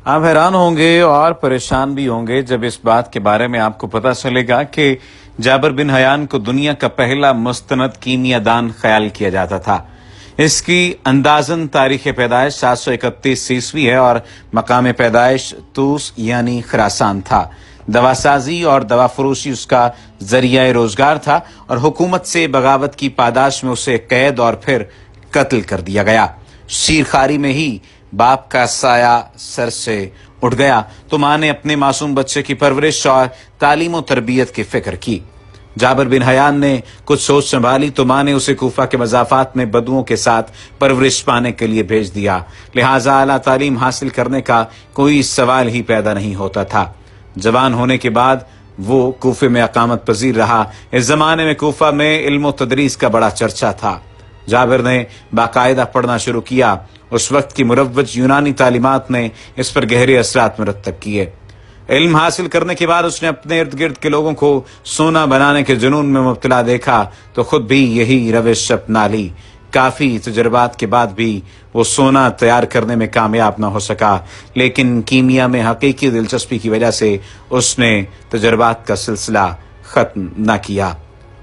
آپ حیران ہوں گے اور پریشان بھی ہوں گے جب اس بات کے بارے میں آپ کو پتہ چلے گا کہ جابر بن حیان کو دنیا کا پہلا مستند کیمیا دان خیال کیا جاتا تھا۔ اس کی اندازن تاریخ پیدائش 731 عیسوی ہے اور مقام پیدائش طوس یعنی خراسان تھا۔ دوا سازی اور دوا فروشی اس کا ذریعہ روزگار تھا اور حکومت سے بغاوت کی پاداش میں اسے قید اور پھر قتل کر دیا گیا۔ شیرخواری میں ہی باپ کا سایہ سر سے اٹھ گیا تو ماں نے اپنے معصوم بچے کی پرورش اور تعلیم و تربیت کی فکر کی۔ جابر بن حیان نے کچھ سوچ سنبھالی تو ماں نے اسے کوفہ کے مضافات میں بدوؤں کے ساتھ پرورش پانے کے لیے بھیج دیا، لہٰذا اعلیٰ تعلیم حاصل کرنے کا کوئی سوال ہی پیدا نہیں ہوتا تھا۔ جوان ہونے کے بعد وہ کوفے میں اقامت پذیر رہا۔ اس زمانے میں کوفہ میں علم و تدریس کا بڑا چرچا تھا۔ جابر نے باقاعدہ پڑھنا شروع کیا۔ اس وقت کی مروج یونانی تعلیمات نے اس پر گہرے اثرات مرتب کیے۔ علم حاصل کرنے کے بعد اس نے اپنے ارد گرد کے لوگوں کو سونا بنانے کے جنون میں مبتلا دیکھا تو خود بھی یہی روش اپنا لی۔ کافی تجربات کے بعد بھی وہ سونا تیار کرنے میں کامیاب نہ ہو سکا، لیکن کیمیا میں حقیقی دلچسپی کی وجہ سے اس نے تجربات کا سلسلہ ختم نہ کیا۔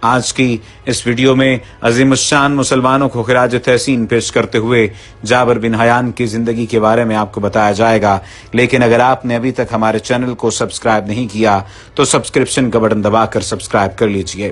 آج کی اس ویڈیو میں عظیم الشان مسلمانوں کو خراج تحسین پیش کرتے ہوئے جابر بن حیان کی زندگی کے بارے میں آپ کو بتایا جائے گا، لیکن اگر آپ نے ابھی تک ہمارے چینل کو سبسکرائب نہیں کیا تو سبسکرپشن کا بٹن دبا کر سبسکرائب کر لیجئے۔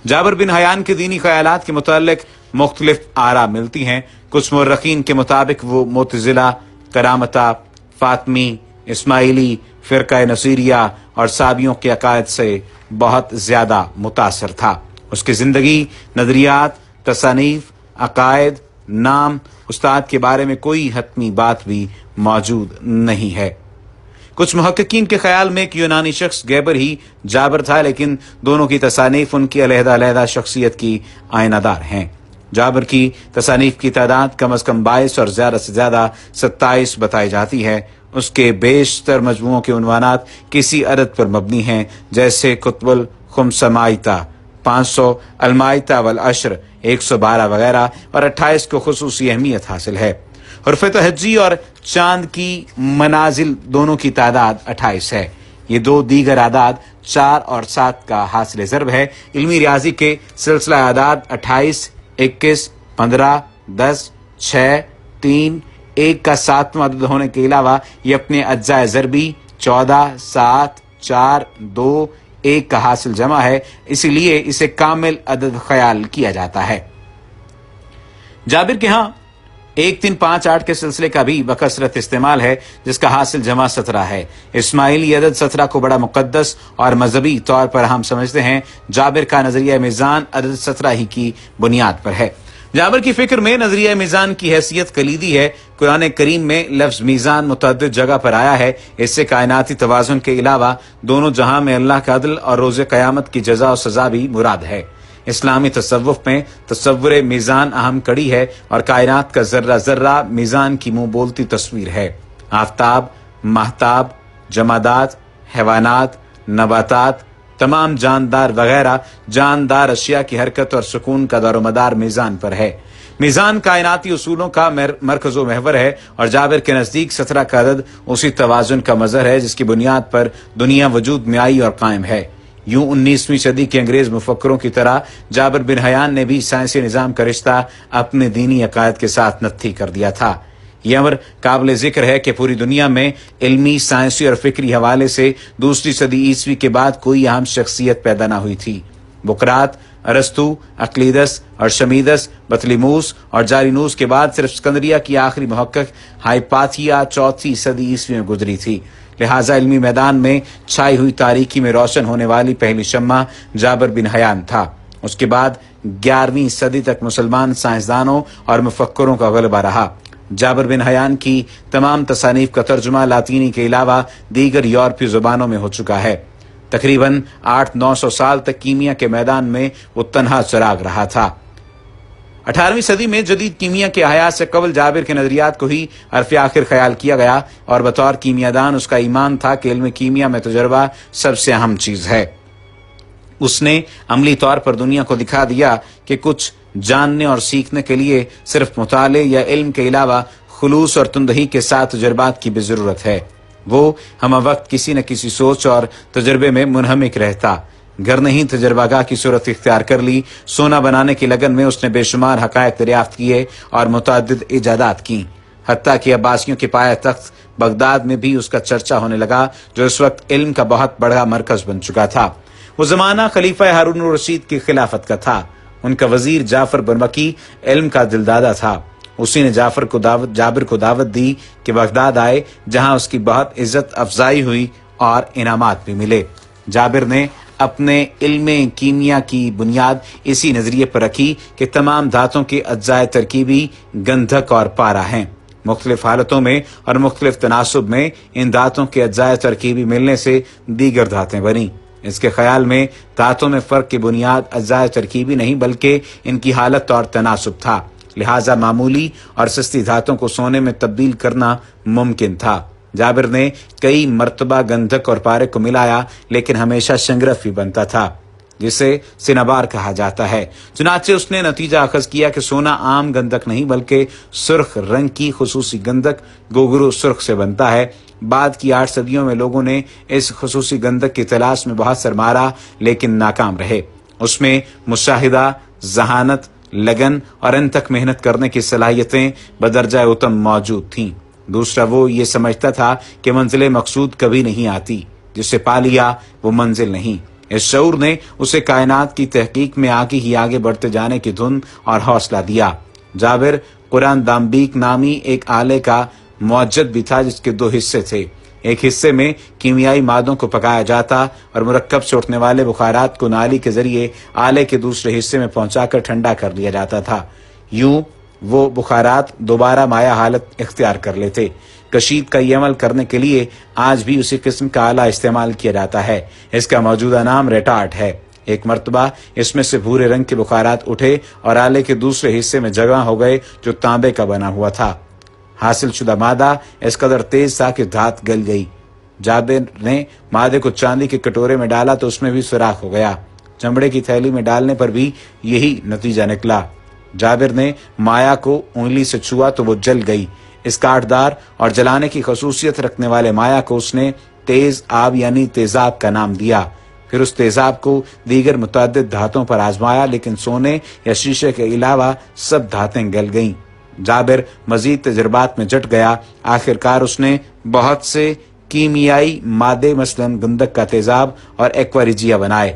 جابر بن حیان کے دینی خیالات کے متعلق مختلف آراء ملتی ہیں۔ کچھ مورخین کے مطابق وہ معتزلہ، کرامتہ، فاطمی، اسماعیلی، فرقہ نصیریہ اور صابیوں کے عقائد سے بہت زیادہ متاثر تھا۔ اس کی زندگی، نظریات، تصانیف، عقائد، نام، استاد کے بارے میں کوئی حتمی بات بھی موجود نہیں ہے۔ کچھ محققین کے خیال میں ایک یونانی شخص گیبر ہی جابر تھا، لیکن دونوں کی تصانیف ان کی علیحدہ علیحدہ شخصیت کی آئینہ دار ہیں۔ جابر کی تصانیف کی تعداد کم از کم 22 اور زیادہ سے زیادہ 27 بتائی جاتی ہے۔ اس کے بیشتر مجموعوں کے عنوانات کسی عدد پر مبنی ہیں، جیسے کتب الخمس مائتہ 500، المائتہ والعشر 112 وغیرہ، اور 28 کو خصوصی اہمیت حاصل ہے۔ حرف تہجی اور چاند کی منازل دونوں کی تعداد 28 ہے۔ یہ دو دیگر اعداد 4 اور 7 کا حاصل ضرب ہے۔ علمی ریاضی کے سلسلہ اعداد 28، 21، 15، 10، 6، 3، 1 کا 7واں عدد ہونے کے علاوہ یہ اپنے اجزاء ضربی 14، 7، 4، 2، 1 کا حاصل جمع ہے، اسی لیے اسے کامل عدد خیال کیا جاتا ہے۔ جابر کے ہاں 1، 3، 5، 8 کے سلسلے کا بھی بکثرت استعمال ہے، جس کا حاصل جمع 17 ہے۔ اسماعیلی عدد 17 کو بڑا مقدس اور مذہبی طور پر ہم سمجھتے ہیں۔ جابر کا نظریہ میزان عدد 17 ہی کی بنیاد پر ہے۔ جابر کی فکر میں نظریہ میزان کی حیثیت کلیدی ہے۔ قرآن کریم میں لفظ میزان متعدد جگہ پر آیا ہے۔ اس سے کائناتی توازن کے علاوہ دونوں جہاں میں اللہ کا عدل اور روز قیامت کی جزا و سزا بھی مراد ہے۔ اسلامی تصوف میں تصور میزان اہم کڑی ہے اور کائنات کا ذرہ ذرہ میزان کی منہ بولتی تصویر ہے۔ آفتاب، ماہتاب، جمادات، حیوانات، نباتات، تمام جاندار وغیرہ جاندار اشیاء کی حرکت اور سکون کا دار و مدار میزان پر ہے۔ میزان کائناتی اصولوں کا مرکز و محور ہے اور جابر کے نزدیک 17 کا عدد اسی توازن کا مظہر ہے جس کی بنیاد پر دنیا وجود میں آئی اور قائم ہے۔ یوں 19ویں صدی کے انگریز مفکروں کی طرح جابر بن حیان نے بھی سائنسی نظام کا رشتہ اپنے دینی عقائد کے ساتھ نتھی کر دیا تھا۔ یہ امر قابل ذکر ہے کہ پوری دنیا میں علمی، سائنسی اور فکری حوالے سے دوسری صدی عیسوی کے بعد کوئی اہم شخصیت پیدا نہ ہوئی تھی۔ بقراط، ارسطو، اقلیدس، ارشمیدس، بطلیموس اور جالینوس کے بعد صرف اسکندریہ کی آخری محقق ہائپاتھیا 4 صدی عیسوی میں گزری تھی۔ لہٰذا علمی میدان میں چھائی ہوئی تاریکی میں روشن ہونے والی پہلی شمع جابر بن حیان تھا۔ اس کے بعد 11ویں صدی تک مسلمان سائنسدانوں اور مفکروں کا غلبہ رہا۔ جابر بن حیان کی تمام تصانیف کا ترجمہ لاطینی کے علاوہ دیگر یورپی زبانوں میں ہو چکا ہے۔ تقریباً 800-900 سال تک کیمیا کے میدان میں وہ تنہا چراغ رہا تھا۔ 18ویں صدی میں جدید کیمیا کے احیا سے قبل جابر کے نظریات کو ہی حرف آخر خیال کیا گیا اور بطور کیمیا دان اس کا ایمان تھا کہ علم کیمیا میں تجربہ سب سے اہم چیز ہے۔ اس نے عملی طور پر دنیا کو دکھا دیا کہ کچھ جاننے اور سیکھنے کے لیے صرف مطالعے یا علم کے علاوہ خلوص اور تندہی کے ساتھ تجربات کی بھی ضرورت ہے۔ وہ ہم وقت کسی نہ کسی سوچ اور تجربے میں منہمک رہتا۔ گھر نے ہی تجربہ گاہ کی صورت اختیار کر لی۔ سونا بنانے کی لگن میں اس نے بے شمار حقائق دریافت کیے اور متعدد ایجادات کی، حتیٰ کہ عباسیوں کے پایہ تخت بغداد میں بھی اس کا چرچا ہونے لگا، جو اس وقت علم کا بہت بڑا مرکز بن چکا تھا۔ وہ زمانہ خلیفہ ہارون الرشید کی خلافت کا تھا۔ ان کا وزیر جعفر بن وکی علم کا دلدادہ تھا۔ اسی نے جابر کو دعوت دی کہ بغداد آئے، جہاں اس کی بہت عزت افزائی ہوئی اور انعامات بھی ملے۔ جابر نے اپنے علم کیمیا کی بنیاد اسی نظریے پر رکھی کہ تمام دھاتوں کے اجزائے ترکیبی گندھک اور پارا ہیں۔ مختلف حالتوں میں اور مختلف تناسب میں ان دھاتوں کے اجزائے ترکیبی ملنے سے دیگر دھاتیں بنی۔ اس کے خیال میں دھاتوں میں فرق کی بنیاد اجزائے ترکیبی نہیں بلکہ ان کی حالت اور تناسب تھا، لہذا معمولی اور سستی دھاتوں کو سونے میں تبدیل کرنا ممکن تھا۔ جابر نے کئی مرتبہ گندھک اور پارے کو ملایا، لیکن ہمیشہ شنگرف ہی بنتا تھا، جسے سنبار کہا جاتا ہے۔ چنانچہ اس نے نتیجہ اخذ کیا کہ سونا عام گندھک نہیں بلکہ سرخ رنگ کی خصوصی گندھک گوگرو سرخ سے بنتا ہے۔ بعد کی 8 صدیوں میں لوگوں نے اس خصوصی گندھک کی تلاش میں بہت سر مارا، لیکن ناکام رہے۔ اس میں مشاہدہ، ذہانت، لگن اور ان تک محنت کرنے کی صلاحیتیں بدرجہ اتم موجود تھیں۔ دوسرا، وہ یہ سمجھتا تھا کہ منزل مقصود کبھی نہیں آتی، جسے پا لیا وہ منزل نہیں۔ اس شعور نے اسے کائنات کی تحقیق میں آگے ہی آگے بڑھتے جانے کی دھن اور حوصلہ دیا۔ جابر قرآن دامبیک نامی ایک آلے کا معجد بھی تھا، جس کے 2 حصے تھے۔ ایک حصے میں کیمیائی مادوں کو پکایا جاتا اور مرکب سے اٹھنے والے بخارات کو نالی کے ذریعے آلے کے دوسرے حصے میں پہنچا کر ٹھنڈا کر لیا جاتا تھا۔ یوں وہ بخارات دوبارہ مائع حالت اختیار کر لیتے۔ کشید کا یہ عمل کرنے کے لیے آج بھی اسی قسم کا آلہ استعمال کیا جاتا ہے۔ اس کا موجودہ نام ریٹارٹ ہے۔ ایک مرتبہ اس میں سے بھورے رنگ کے بخارات اٹھے اور آلے کے دوسرے حصے میں جگہ ہو گئے جو تانبے کا بنا ہوا تھا۔ حاصل شدہ مادہ اس قدر تیز تھا کہ دھات گل گئی۔ جابر نے مادے کو چاندی کے کٹورے میں ڈالا تو اس میں بھی سوراخ ہو گیا۔ چمڑے کی تھیلی میں ڈالنے پر بھی یہی نتیجہ نکلا۔ جابر نے مایا کو انگلی سے چھوا تو وہ جل گئی۔ اس کاٹدار اور جلانے کی خصوصیت رکھنے والے مایا کو اس نے تیز آب یعنی تیزاب کا نام دیا۔ پھر اس تیزاب کو دیگر متعدد دھاتوں پر آزمایا، لیکن سونے یا شیشے کے علاوہ سب دھاتیں گل گئیں۔ جابر مزید تجربات میں جٹ گیا۔ آخر کار اس نے بہت سے کیمیائی مادے مثلاً گندھک کا تیزاب اور ایکواریجیا بنائے،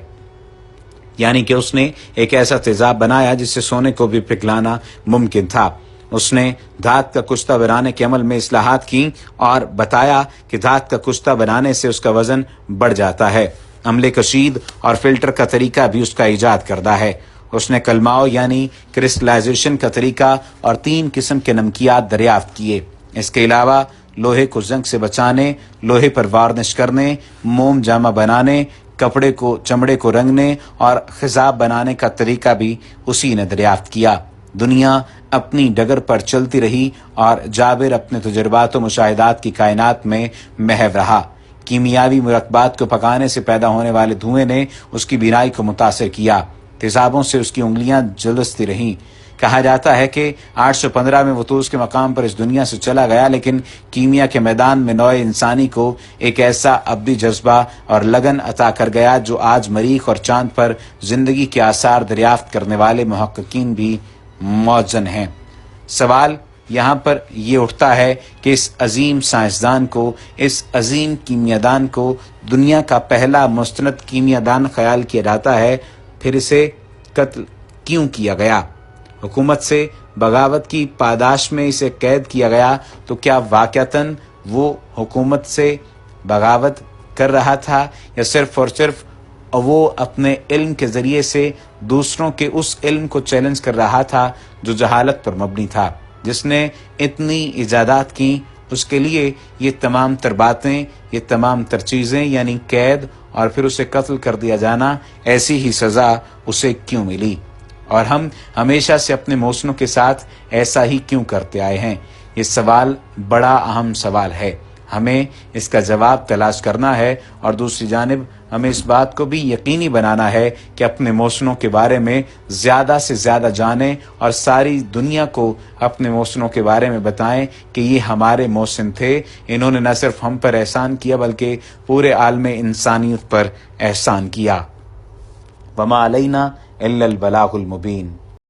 یعنی کہ اس نے ایک ایسا تیزاب بنایا جس سے سونے کو بھی پگھلانا ممکن تھا۔ اس نے دھات کا کشتہ بنانے کے عمل میں اصلاحات کی اور بتایا کہ دھات کا کشتہ بنانے سے اس کا وزن بڑھ جاتا ہے۔ عملے کشید اور فلٹر کا طریقہ بھی اس کا ایجاد کردہ ہے۔ اس نے کلماؤ یعنی کرسٹلائزیشن کا طریقہ اور 3 قسم کے نمکیات دریافت کیے۔ اس کے علاوہ لوہے کو زنگ سے بچانے، لوہے پر وارنش کرنے، موم جامہ بنانے، چمڑے کو رنگنے اور خضاب بنانے کا طریقہ بھی اسی نے دریافت کیا۔ دنیا اپنی ڈگر پر چلتی رہی اور جابر اپنے تجربات و مشاہدات کی کائنات میں محو رہا۔ کیمیاوی مرکبات کو پکانے سے پیدا ہونے والے دھوئیں نے اس کی بینائی کو متاثر کیا۔ تیزابوں سے اس کی انگلیاں جلستی رہیں۔ کہا جاتا ہے کہ 815 میں وہ تو اس کے مقام پر اس دنیا سے چلا گیا، لیکن کیمیا کے میدان میں نوع انسانی کو ایک ایسا ابدی جذبہ اور لگن عطا کر گیا جو آج مریخ اور چاند پر زندگی کے آثار دریافت کرنے والے محققین بھی موزن ہیں۔ سوال یہاں پر یہ اٹھتا ہے کہ اس عظیم سائنسدان کو، اس عظیم کیمیادان کو دنیا کا پہلا مستند کیمیادان خیال کیا جاتا ہے، پھر اسے قتل کیوں کیا گیا؟ حکومت سے بغاوت کی پاداش میں اسے قید کیا گیا تو کیا واقعتاً وہ حکومت سے بغاوت کر رہا تھا یا صرف اور صرف وہ اپنے علم کے ذریعے سے دوسروں کے اس علم کو چیلنج کر رہا تھا جو جہالت پر مبنی تھا؟ جس نے اتنی ایجادات کی، اس کے لیے یہ تمام تر باتیں، یہ تمام تر چیزیں یعنی قید اور پھر اسے قتل کر دیا جانا، ایسی ہی سزا اسے کیوں ملی؟ اور ہم ہمیشہ سے اپنے محسنوں کے ساتھ ایسا ہی کیوں کرتے آئے ہیں؟ یہ سوال بڑا اہم سوال ہے۔ ہمیں اس کا جواب تلاش کرنا ہے، اور دوسری جانب ہمیں اس بات کو بھی یقینی بنانا ہے کہ اپنے محسنوں کے بارے میں زیادہ سے زیادہ جانیں اور ساری دنیا کو اپنے محسنوں کے بارے میں بتائیں کہ یہ ہمارے محسن تھے، انہوں نے نہ صرف ہم پر احسان کیا بلکہ پورے عالم انسانیت پر احسان کیا۔ وما علینا الا البلاغ المبین۔